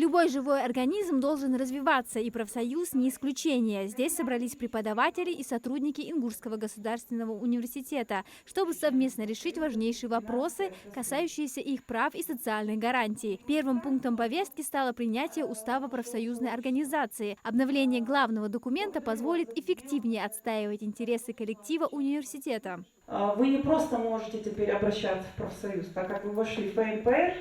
Любой живой организм должен развиваться, и профсоюз не исключение. Здесь собрались преподаватели и сотрудники Ингушского государственного университета, чтобы совместно решить важнейшие вопросы, касающиеся их прав и социальных гарантий. Первым пунктом повестки стало принятие устава профсоюзной организации. Обновление главного документа позволит эффективнее отстаивать интересы коллектива университета. Вы не просто можете теперь обращаться в профсоюз, так как вы вошли в ФНПР,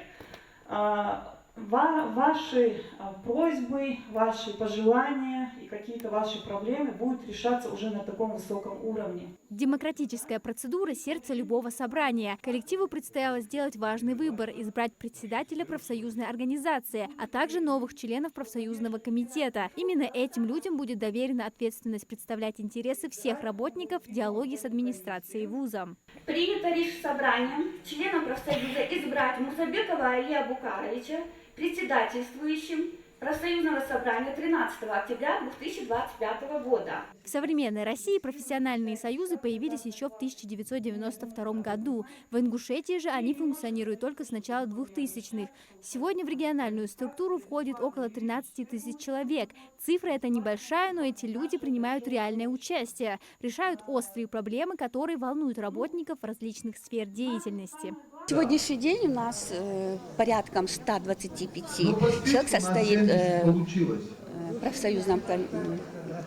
ваши просьбы, ваши пожелания и какие-то ваши проблемы будут решаться уже на таком высоком уровне. Демократическая процедура – сердце любого собрания. Коллективу предстояло сделать важный выбор – избрать председателя профсоюзной организации, а также новых членов профсоюзного комитета. Именно этим людям будет доверена ответственность представлять интересы всех работников в диалоге с администрацией вуза. Принято решение собранием членом профсоюза избрать Мусабекова Алия Букаровича председательствующим профсоюзного собрания 13 октября 2025 года. В современной России профессиональные союзы появились еще в 1992 году. В Ингушетии же они функционируют только с начала 2000-х. Сегодня в региональную структуру входит около 13 тысяч человек. Цифра эта небольшая, но эти люди принимают реальное участие, решают острые проблемы, которые волнуют работников различных сфер деятельности. Сегодняшний день у нас порядком 125 человек состоит в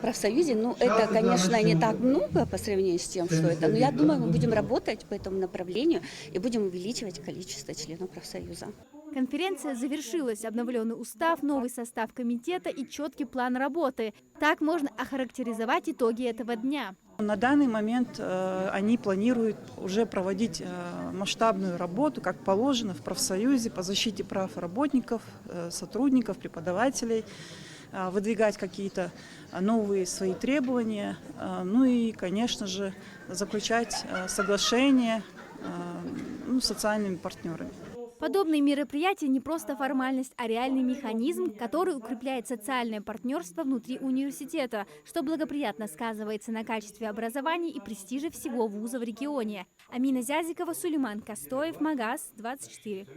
профсоюзе. Ну, это, конечно, не так много по сравнению с тем, что это. Но я думаю, мы будем работать по этому направлению и будем увеличивать количество членов профсоюза. Конференция завершилась. Обновленный устав, новый состав комитета и четкий план работы. Так можно охарактеризовать итоги этого дня. На данный момент они планируют уже проводить масштабную работу, как положено, в профсоюзе по защите прав работников, сотрудников, преподавателей, выдвигать какие-то новые свои требования, ну и, конечно же, заключать соглашения с социальными партнерами. Подобные мероприятия не просто формальность, а реальный механизм, который укрепляет социальное партнерство внутри университета, что благоприятно сказывается на качестве образования и престиже всего вуза в регионе. Амина Зязикова, Сулейман Костоев, Магаз, 24.